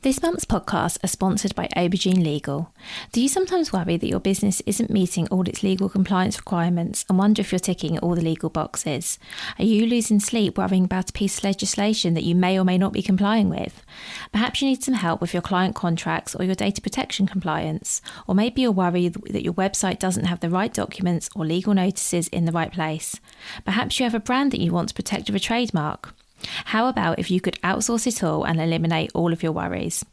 This month's podcasts are sponsored by Aubergine Legal. Do you sometimes worry that your business isn't meeting all its legal compliance requirements and wonder if you're ticking all the legal boxes? Are you losing sleep worrying about a piece of legislation that you may or may not be complying with? Perhaps you need some help with your client contracts or your data protection compliance. Or maybe you're worried that your website doesn't have the right documents or legal notices in the right place. Perhaps you have a brand that you want to protect with a trademark. How about if you could outsource it all and eliminate all of your worries?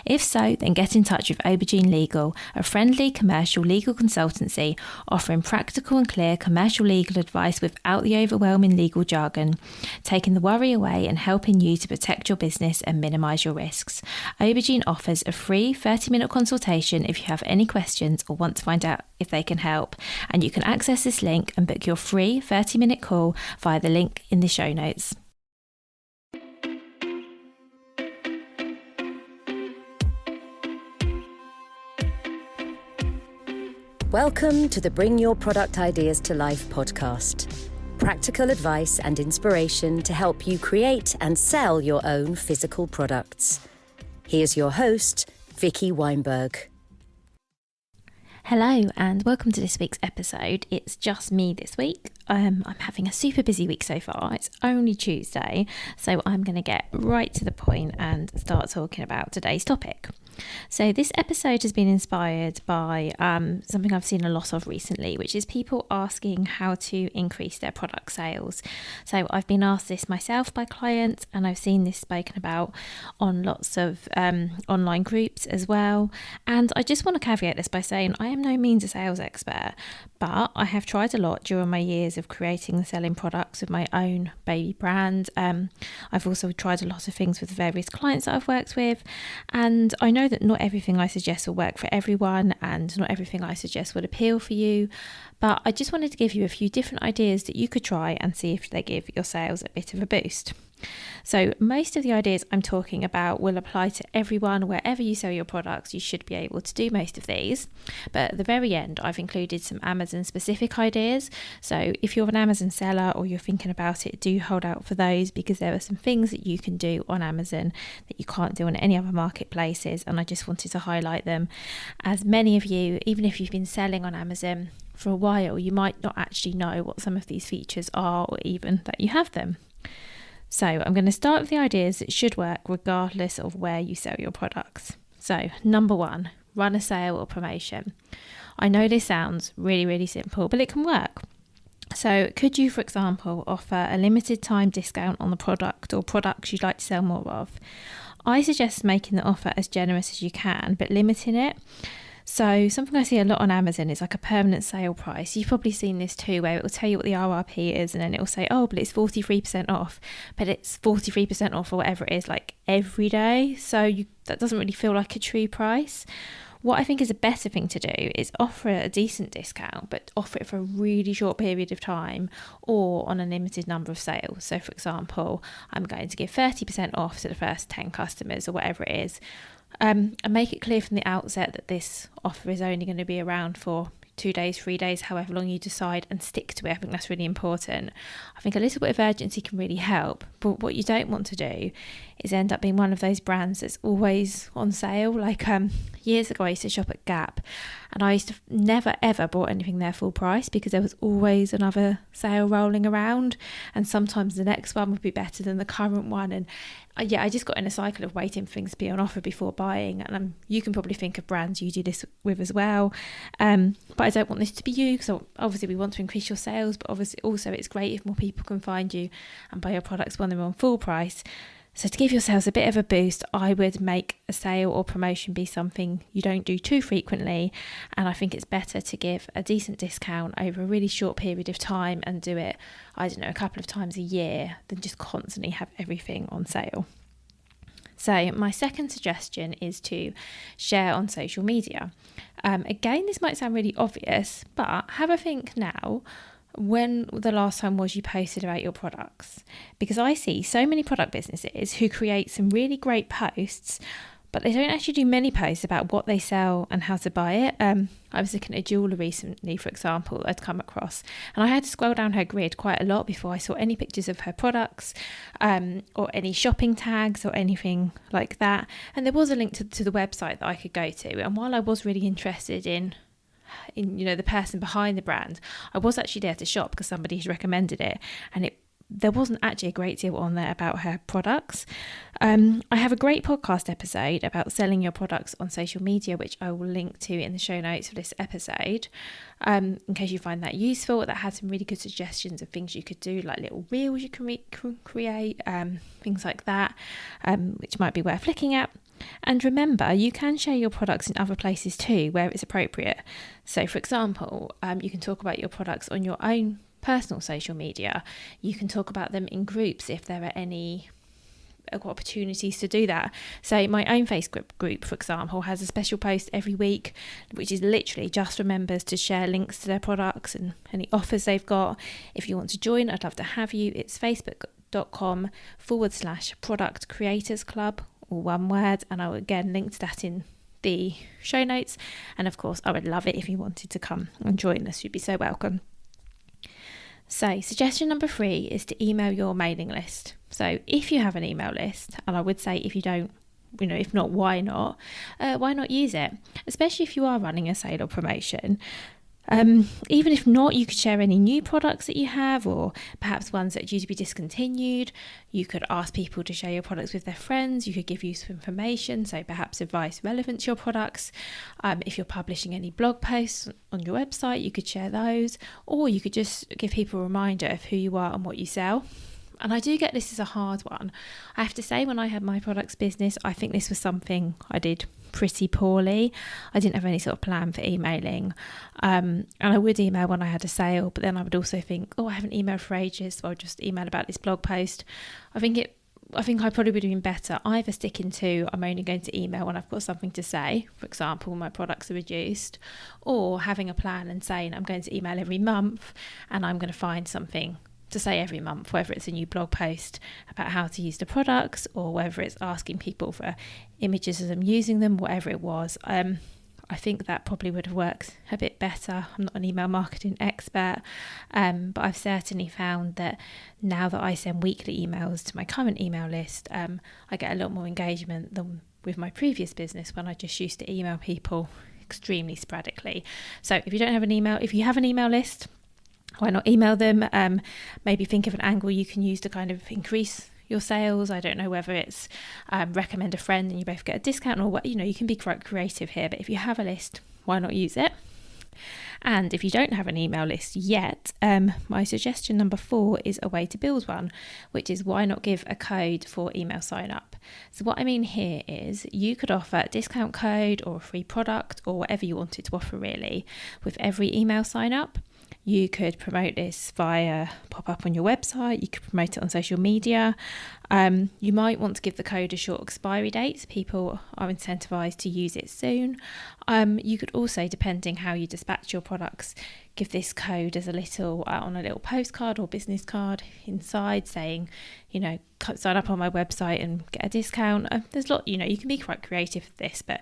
If so, then get in touch with Aubergine Legal, a friendly commercial legal consultancy offering practical and clear commercial legal advice without the overwhelming legal jargon, taking the worry away and helping you to protect your business and minimise your risks. Aubergine offers a free 30-minute consultation if you have any questions or want to find out if they can help, and you can access this link and book your free 30-minute call via the link in the show notes. Welcome to the Bring Your Product Ideas to Life podcast. Practical advice and inspiration to help you create and sell your own physical products. Here's your host, Vicki Weinberg. Hello and welcome to this week's episode. It's just me this week. I'm having a super busy week so far. It's only Tuesday, so I'm going to get right to the point and start talking about today's topic. So this episode has been inspired by something I've seen a lot of recently, which is people asking how to increase their product sales. So I've been asked this myself by clients, and I've seen this spoken about on lots of online groups as well. And I just want to caveat this by saying I am no means a sales expert, but I have tried a lot during my years of creating and selling products with my own baby brand. I've also tried a lot of things with various clients that I've worked with, and I know that not everything I suggest will work for everyone and not everything I suggest would appeal for you, but I just wanted to give you a few different ideas that you could try and see if they give your sales a bit of a boost. So most of the ideas I'm talking about will apply to everyone. Wherever you sell your products, you should be able to do most of these. But at the very end, I've included some Amazon specific ideas. So if you're an Amazon seller or you're thinking about it, do hold out for those, because there are some things that you can do on Amazon that you can't do on any other marketplaces. And I just wanted to highlight them, as many of you, even if you've been selling on Amazon for a while, you might not actually know what some of these features are or even that you have them. So I'm going to start with the ideas that should work regardless of where you sell your products. So number one, run a sale or promotion. I know this sounds really, really simple, but it can work. So could you, for example, offer a limited time discount on the product or products you'd like to sell more of? I suggest making the offer as generous as you can, but limiting it. So something I see a lot on Amazon is like a permanent sale price. You've probably seen this too, where it will tell you what the RRP is, and then it will say, oh, but it's 43% off, but it's 43% off or whatever it is, like every day. So that doesn't really feel like a true price. What I think is a better thing to do is offer a decent discount, but offer it for a really short period of time or on a limited number of sales. So for example, I'm going to give 30% off to the first 10 customers or whatever it is. And make it clear from the outset that this offer is only going to be around for 2 days, 3 days, however long you decide, and stick to it. I think that's really important. I think a little bit of urgency can really help, but what you don't want to do is end up being one of those brands that's always on sale. Like years ago I used to shop at Gap, and I used to never ever bought anything there full price because there was always another sale rolling around, and sometimes the next one would be better than the current one. And I just got in a cycle of waiting for things to be on offer before buying. And you can probably think of brands you do this with as well. But I don't want this to be you, because obviously we want to increase your sales, but obviously also it's great if more people can find you and buy your products when they're on full price. So to give your sales a bit of a boost, I would make a sale or promotion be something you don't do too frequently. And I think it's better to give a decent discount over a really short period of time and do it, I don't know, a couple of times a year, than just constantly have everything on sale. So my second suggestion is to share on social media. Again, this might sound really obvious, but have a think now when the last time was you posted about your products, because I see so many product businesses who create some really great posts, but they don't actually do many posts about what they sell and how to buy it. I was looking at a jeweller recently, for example, I'd come across, and I had to scroll down her grid quite a lot before I saw any pictures of her products, or any shopping tags or anything like that. And there was a link to the website that I could go to. And while I was really interested in the person behind the brand, I was actually there to shop because somebody had recommended it, and there wasn't actually a great deal on there about her products. I have a great podcast episode about selling your products on social media, which I will link to in the show notes for this episode, in case you find that useful. That had some really good suggestions of things you could do, like little reels you can create, things like that, which might be worth looking at. And remember, you can share your products in other places too, where it's appropriate. So, for example, you can talk about your products on your own personal social media. You can talk about them in groups if there are any opportunities to do that. So my own Facebook group, for example, has a special post every week, which is literally just for members to share links to their products and any offers they've got. If you want to join, I'd love to have you. It's facebook.com/product creators club, all one word, and I will again link to that in the show notes. And of course, I would love it if you wanted to come and join us. You'd be so welcome. So suggestion number 3 is to email your mailing list. So if you have an email list, and I would say if you don't, if not, why not? Why not use it? Especially if you are running a sale or promotion. Even if not, you could share any new products that you have, or perhaps ones that are due to be discontinued. You could ask people to share your products with their friends. You could give useful information, so perhaps advice relevant to your products. If you're publishing any blog posts on your website, you could share those, or you could just give people a reminder of who you are and what you sell. And I do get this is a hard one. I have to say, when I had my products business, I think this was something I did pretty poorly. I didn't have any sort of plan for emailing, and I would email when I had a sale, but then I would also think, I haven't emailed for ages, so I'll just email about this blog post. I think I probably would have been better either sticking to I'm only going to email when I've got something to say, for example, my products are reduced, or having a plan and saying I'm going to email every month and I'm going to find something to say every month, whether it's a new blog post about how to use the products, or whether it's asking people for images of them using them, whatever it was. I think that probably would have worked a bit better. I'm not an email marketing expert, but I've certainly found that now that I send weekly emails to my current email list, I get a lot more engagement than with my previous business when I just used to email people extremely sporadically. So if you have an email list, why not email them? Maybe think of an angle you can use to kind of increase your sales. I don't know whether it's recommend a friend and you both get a discount, or what. You can be quite creative here, but if you have a list, why not use it? And if you don't have an email list yet, my suggestion number 4 is a way to build one, which is why not give a code for email sign up. So what I mean here is you could offer a discount code or a free product or whatever you wanted to offer really with every email sign up. You could promote this via pop-up on your website. You could promote it on social media. You might want to give the code a short expiry date, so people are incentivized to use it soon. You could also, depending how you dispatch your products, give this code as a little on a little postcard or business card inside, saying, sign up on my website and get a discount. There's a lot, you can be quite creative with this, but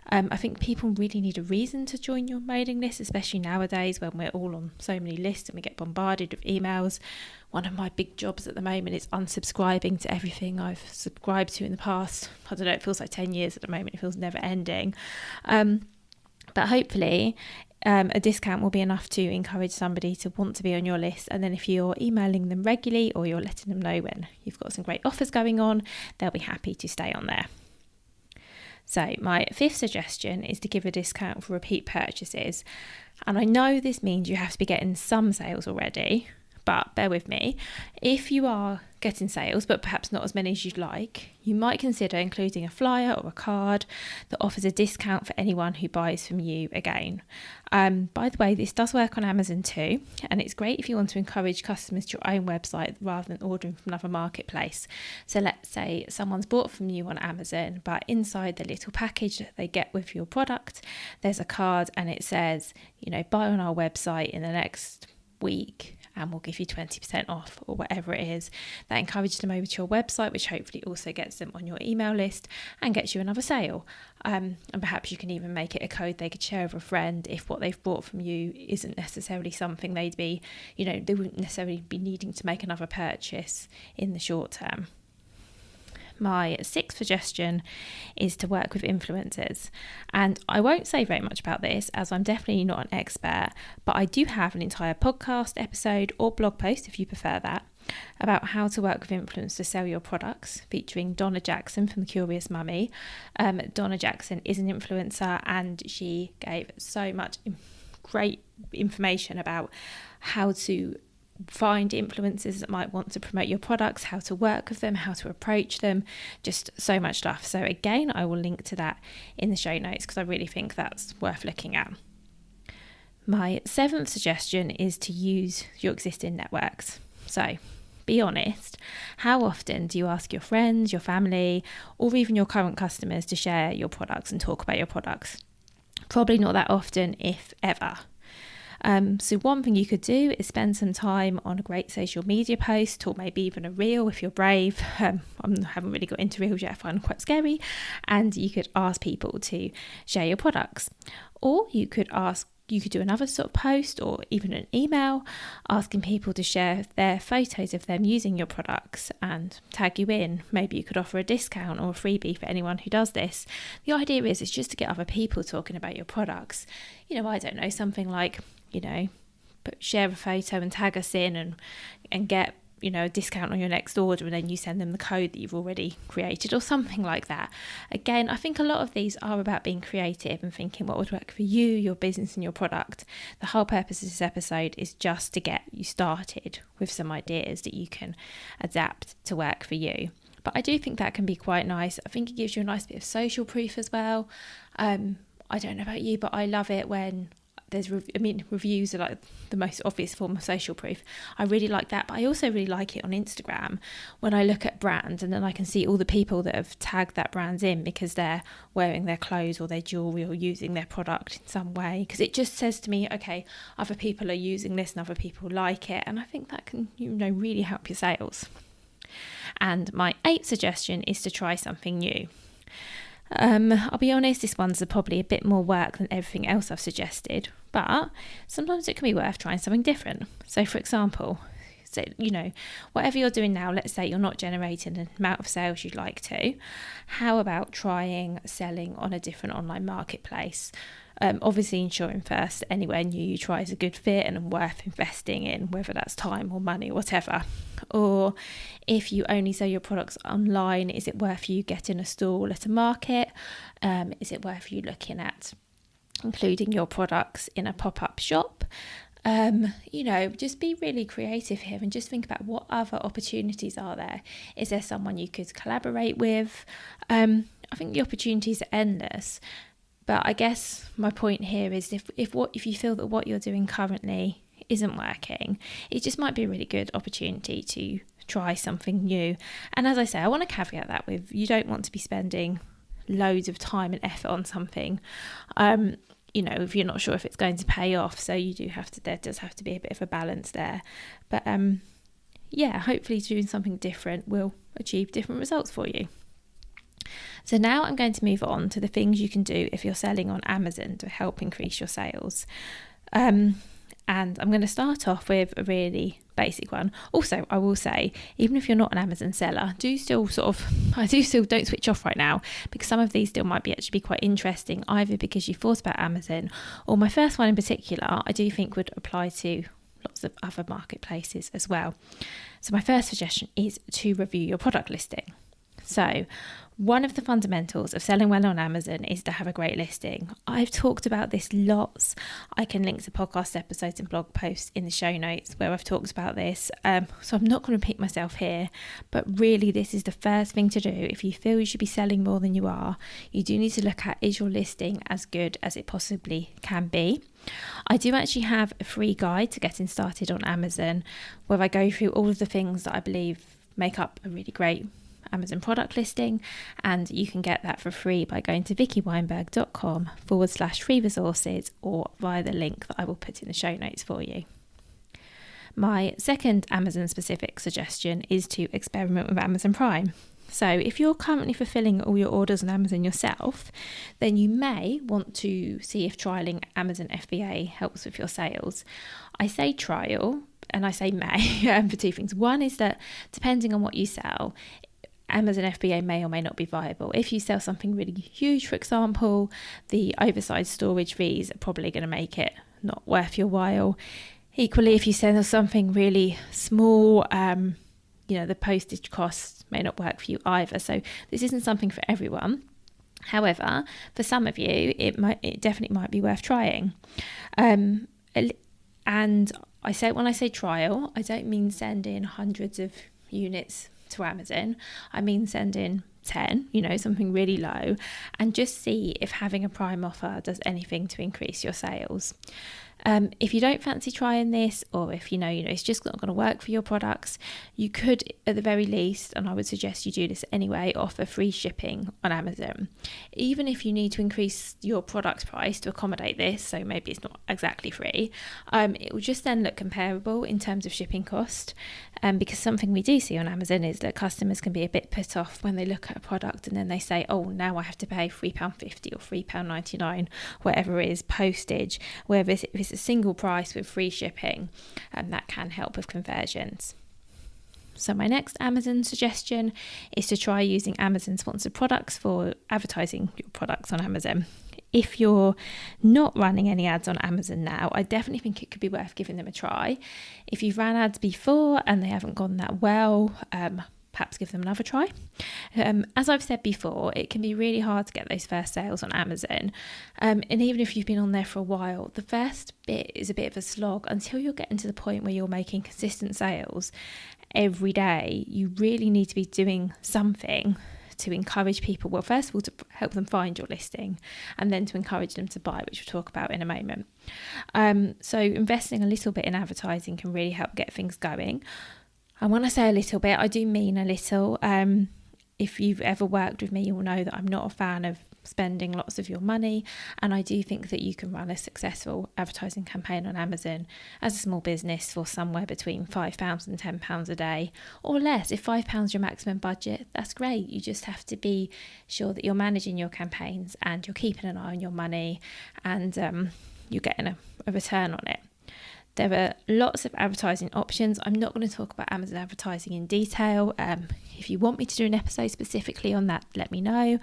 I think people really need a reason to join your mailing list, especially nowadays when we're all on so many lists and we get bombarded with emails. One of my big jobs at the moment is unsubscribing to everything I've subscribed to in the past. I don't know, it feels like 10 years at the moment. It feels never ending. But hopefully a discount will be enough to encourage somebody to want to be on your list. And then if you're emailing them regularly or you're letting them know when you've got some great offers going on, they'll be happy to stay on there. So my 5th suggestion is to give a discount for repeat purchases. And I know this means you have to be getting some sales already, but bear with me. If you are getting sales, but perhaps not as many as you'd like, you might consider including a flyer or a card that offers a discount for anyone who buys from you again. By the way, this does work on Amazon too, and it's great if you want to encourage customers to your own website rather than ordering from another marketplace. So let's say someone's bought from you on Amazon, but inside the little package that they get with your product, there's a card and it says, buy on our website in the next week and we'll give you 20% off, or whatever it is. That encourages them over to your website, which hopefully also gets them on your email list and gets you another sale. And perhaps you can even make it a code they could share with a friend if what they've bought from you isn't necessarily something they'd be, they wouldn't necessarily be needing to make another purchase in the short term. My sixth suggestion is to work with influencers. And I won't say very much about this as I'm definitely not an expert, but I do have an entire podcast episode or blog post, if you prefer that, about how to work with influencers to sell your products, featuring Donna Jackson from The Curious Mummy. Donna Jackson is an influencer, and she gave so much great information about how to find influencers that might want to promote your products, how to work with them, how to approach them, just so much stuff. So again, I will link to that in the show notes because I really think that's worth looking at. My seventh suggestion is to use your existing networks. So be honest, how often do you ask your friends, your family, or even your current customers to share your products and talk about your products? Probably not that often, if ever. So one thing you could do is spend some time on a great social media post, or maybe even a reel if you're brave. I haven't really got into reels yet, I find them quite scary. And you could ask people to share your products. Or you could do another sort of post or even an email asking people to share their photos of them using your products and tag you in. Maybe you could offer a discount or a freebie for anyone who does this. The idea is it's just to get other people talking about your products. I don't know, something like, share a photo and tag us in and get, a discount on your next order, and then you send them the code that you've already created or something like that. Again, I think a lot of these are about being creative and thinking what would work for you, your business and your product. The whole purpose of this episode is just to get you started with some ideas that you can adapt to work for you. But I do think that can be quite nice. I think it gives you a nice bit of social proof as well. I don't know about you, but I love it when reviews are like the most obvious form of social proof. I really like that, but I also really like it on Instagram when I look at brands and then I can see all the people that have tagged that brand in because they're wearing their clothes or their jewelry or using their product in some way, because it just says to me, okay, other people are using this and other people like it, and I think that can really help your sales. And my eighth suggestion is to try something new. I'll be honest, this one's probably a bit more work than everything else I've suggested, but sometimes it can be worth trying something different. So for example, whatever you're doing now, let's say you're not generating an amount of sales you'd like to, how about trying selling on a different online marketplace? Obviously ensuring first anywhere new you try is a good fit and worth investing in, whether that's time or money or whatever. Or if you only sell your products online, is it worth you getting a stall at a market? Is it worth you looking at including your products in a pop-up shop? Just be really creative here and just think about what other opportunities are there. Is there someone you could collaborate with? I think the opportunities are endless. But I guess my point here is if you feel that what you're doing currently isn't working, it just might be a really good opportunity to try something new. And as I say, I want to caveat that with, you don't want to be spending loads of time and effort on something, if you're not sure if it's going to pay off. So there does have to be a bit of a balance there. But hopefully doing something different will achieve different results for you. So now I'm going to move on to the things you can do if you're selling on Amazon to help increase your sales. And I'm going to start off with a really basic one. Also, I will say, even if you're not an Amazon seller, don't switch off right now, because some of these still might be quite interesting, either because you've thought about Amazon, or my first one in particular, I do think would apply to lots of other marketplaces as well. So my first suggestion is to review your product listing. So one of the fundamentals of selling well on Amazon is to have a great listing. I've talked about this lots. I can link to podcast episodes and blog posts in the show notes where I've talked about this. So I'm not going to repeat myself here, but really this is the first thing to do. If you feel you should be selling more than you are, you do need to look at, is your listing as good as it possibly can be? I do actually have a free guide to getting started on Amazon where I go through all of the things that I believe make up a really great Amazon product listing, and you can get that for free by going to vickyweinberg.com/free resources or via the link that I will put in the show notes for you. My second Amazon specific suggestion is to experiment with Amazon Prime. So if you're currently fulfilling all your orders on Amazon yourself, then you may want to see if trialing Amazon FBA helps with your sales. I say trial and I say may for two things. One is that depending on what you sell, Amazon FBA may or may not be viable. If you sell something really huge, for example, the oversized storage fees are probably going to make it not worth your while. Equally, if you sell something really small, the postage costs may not work for you either. So this isn't something for everyone. However, for some of you, it definitely might be worth trying. And when I say trial, I don't mean send in hundreds of units to Amazon. I mean send in 10, something really low, and just see if having a Prime offer does anything to increase your sales. If you don't fancy trying this, or if it's just not going to work for your products, you could at the very least, and I would suggest you do this anyway, offer free shipping on Amazon. Even if you need to increase your product price to accommodate this, so maybe it's not exactly free, it will just then look comparable in terms of shipping cost. Because something we do see on Amazon is that customers can be a bit put off when they look at a product and then they say, oh, now I have to pay £3.50 or £3.99, whatever it is, postage, whereas if it's a single price with free shipping, that can help with conversions. So my next Amazon suggestion is to try using Amazon sponsored products for advertising your products on Amazon. If you're not running any ads on Amazon now, I definitely think it could be worth giving them a try. If you've ran ads before and they haven't gone that well, perhaps give them another try. As I've said before, it can be really hard to get those first sales on Amazon. And even if you've been on there for a while, the first bit is a bit of a slog until you're getting to the point where you're making consistent sales every day. You really need to be doing something to encourage people, well, first of all, to help them find your listing, and then to encourage them to buy, which we'll talk about in a moment. So investing a little bit in advertising can really help get things going. And when I say a little bit, I do mean a little. If you've ever worked with me, you'll know that I'm not a fan of spending lots of your money, and I do think that you can run a successful advertising campaign on Amazon as a small business for somewhere between £5 and £10 a day or less. If £5 your maximum budget, that's great. You just have to be sure that you're managing your campaigns and you're keeping an eye on your money, and you're getting a return on it. There are lots of advertising options. I'm not going to talk about Amazon advertising in detail. If you want me to do an episode specifically on that, let me know.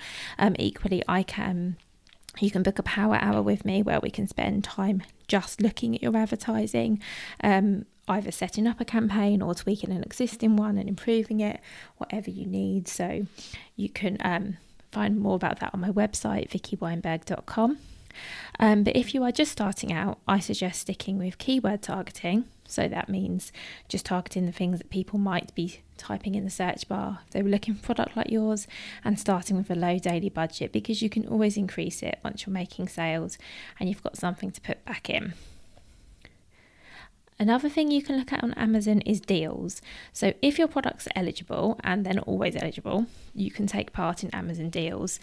Equally, you can book a power hour with me where we can spend time just looking at your advertising, either setting up a campaign or tweaking an existing one and improving it, whatever you need. So you can find more about that on my website, vickyweinberg.com. But if you are just starting out, I suggest sticking with keyword targeting. So that means just targeting the things that people might be typing in the search bar if they were looking for a product like yours, and starting with a low daily budget, because you can always increase it once you're making sales and you've got something to put back in. Another thing you can look at on Amazon is deals. So if your products are eligible, and they're not always eligible, you can take part in Amazon deals.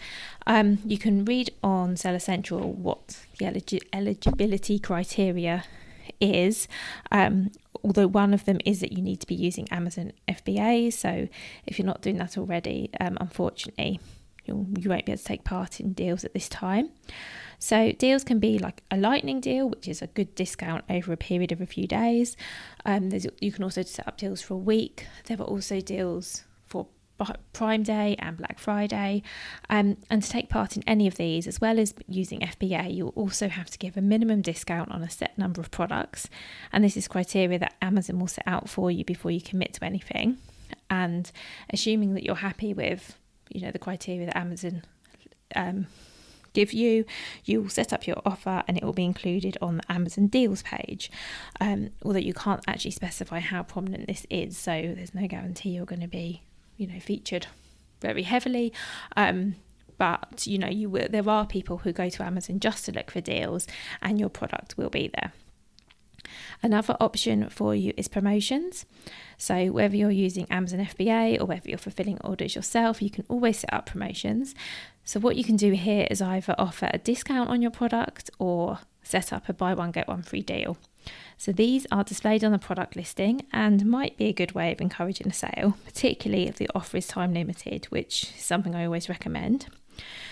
You can read on Seller Central what the eligibility criteria is, although one of them is that you need to be using Amazon FBA. So if you're not doing that already, unfortunately, you won't be able to take part in deals at this time. So deals can be like a lightning deal, which is a good discount over a period of a few days. You can also set up deals for a week. There are also deals for Prime Day and Black Friday. And to take part in any of these, as well as using FBA, you'll also have to give a minimum discount on a set number of products. And this is criteria that Amazon will set out for you before you commit to anything. And assuming that you're happy with, the criteria that Amazon give you, you'll set up your offer and it will be included on the Amazon deals page, although you can't actually specify how prominent this is, so there's no guarantee you're going to be featured very heavily, but there are people who go to Amazon just to look for deals, and your product will be there. Another option for you is promotions. So whether you're using Amazon FBA or whether you're fulfilling orders yourself, you can always set up promotions. So what you can do here is either offer a discount on your product or set up a buy one get one free deal. So these are displayed on the product listing and might be a good way of encouraging a sale, particularly if the offer is time limited, which is something I always recommend.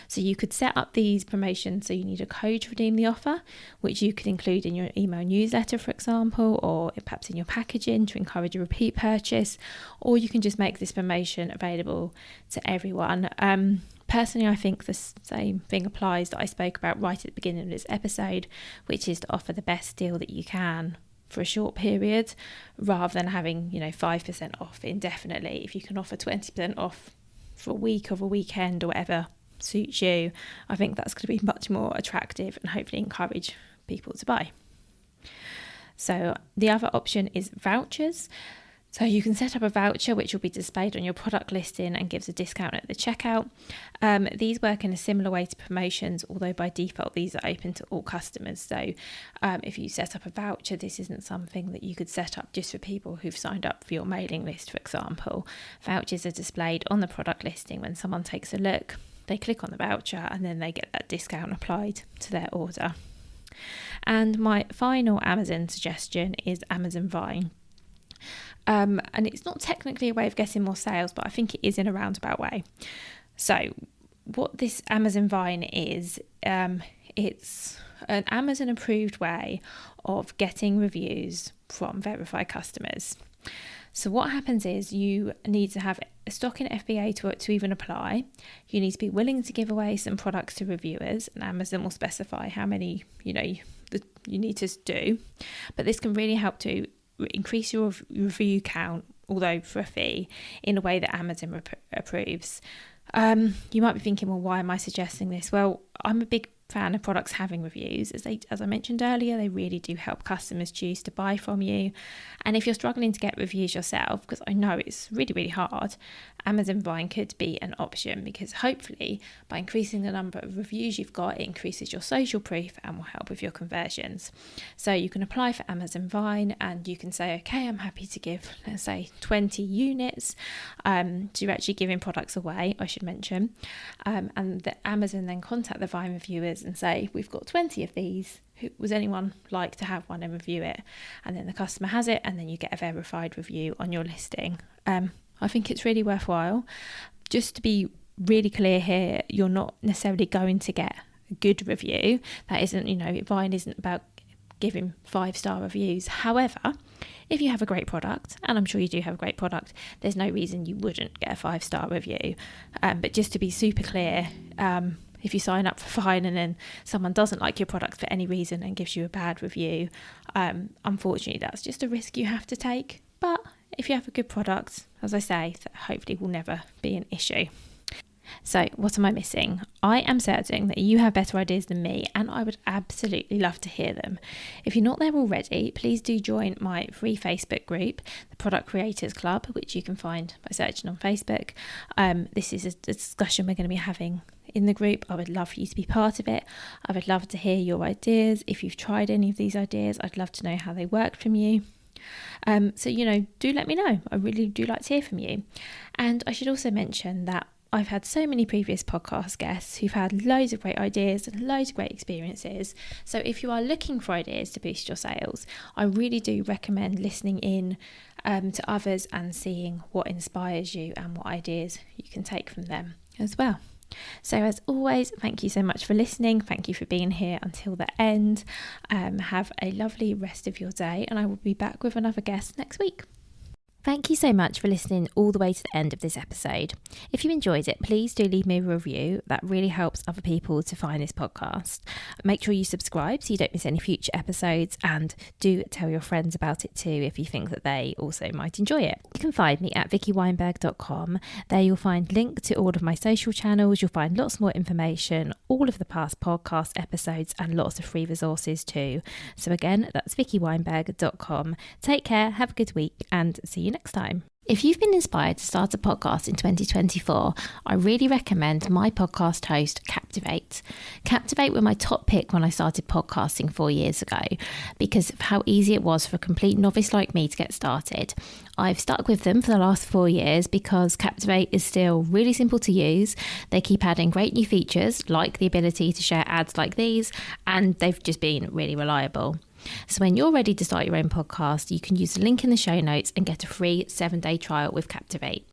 So you could set up these promotions so you need a code to redeem the offer, which you could include in your email newsletter, for example, or perhaps in your packaging to encourage a repeat purchase, or you can just make this promotion available to everyone. Personally, I think the same thing applies that I spoke about right at the beginning of this episode, which is to offer the best deal that you can for a short period, rather than having 5% off indefinitely. If you can offer 20% off for a week or a weekend or whatever suits you, I think that's going to be much more attractive and hopefully encourage people to buy. So the other option is vouchers. So you can set up a voucher which will be displayed on your product listing and gives a discount at the checkout. These work in a similar way to promotions, although by default these are open to all customers. So if you set up a voucher, this isn't something that you could set up just for people who've signed up for your mailing list, for example. Vouchers are displayed on the product listing when someone takes a look. They click on the voucher and then they get that discount applied to their order. And my final Amazon suggestion is Amazon Vine. And it's not technically a way of getting more sales, but I think it is in a roundabout way. So what this Amazon Vine is, it's an Amazon approved way of getting reviews from verified customers. So what happens is you need to have a stock in FBA to even apply. You need to be willing to give away some products to reviewers, and Amazon will specify how many you need to do. But this can really help to increase your review count, although for a fee, in a way that Amazon approves. You might be thinking, well, why am I suggesting this? Well, I'm a big fan of products having reviews. As I mentioned earlier, they really do help customers choose to buy from you. And if you're struggling to get reviews yourself, because I know it's really, really hard, Amazon Vine could be an option, because hopefully by increasing the number of reviews you've got, it increases your social proof and will help with your conversions. So you can apply for Amazon Vine and you can say, okay, I'm happy to give, let's say, 20 units. So you're actually giving products away, I should mention. And the Amazon then contact the Vine reviewers and say, we've got 20 of these. Was anyone like to have one and review it? And then the customer has it, and then you get a verified review on your listing. I think it's really worthwhile. Just to be really clear here, you're not necessarily going to get a good review. That isn't, Vine isn't about giving 5-star reviews. However, if you have a great product, and I'm sure you do have a great product, there's no reason you wouldn't get a 5-star review. But just to be super clear, if you sign up for Vine and then someone doesn't like your product for any reason and gives you a bad review, unfortunately that's just a risk you have to take. But if you have a good product, as I say, that hopefully will never be an issue. So what am I missing? I am certain that you have better ideas than me, and I would absolutely love to hear them. If you're not there already, please do join my free Facebook group, the Product Creators Club, which you can find by searching on Facebook. This is a discussion we're going to be having in the group. I would love for you to be part of it. I would love to hear your ideas. If you've tried any of these ideas, I'd love to know how they worked from you. So do let me know. I really do like to hear from you. And I should also mention that I've had so many previous podcast guests who've had loads of great ideas and loads of great experiences. So if you are looking for ideas to boost your sales, I really do recommend listening in to others and seeing what inspires you and what ideas you can take from them as well. So as always, thank you so much for listening. Thank you for being here until the end. Have a lovely rest of your day, and I will be back with another guest next week. Thank you so much for listening all the way to the end of this episode. If you enjoyed it, please do leave me a review. That really helps other people to find this podcast. Make sure you subscribe so you don't miss any future episodes, and do tell your friends about it too if you think that they also might enjoy it. You can find me at vickyweinberg.com. There you'll find links to all of my social channels. You'll find lots more information, all of the past podcast episodes, and lots of free resources too. So again, that's vickyweinberg.com. Take care, have a good week, and see you next time. If you've been inspired to start a podcast in 2024, I really recommend my podcast host, Captivate. Captivate were my top pick when I started podcasting 4 years ago because of how easy it was for a complete novice like me to get started. I've stuck with them for the last 4 years because Captivate is still really simple to use. They keep adding great new features like the ability to share ads like these, and they've just been really reliable. So when you're ready to start your own podcast, you can use the link in the show notes and get a free 7-day trial with Captivate.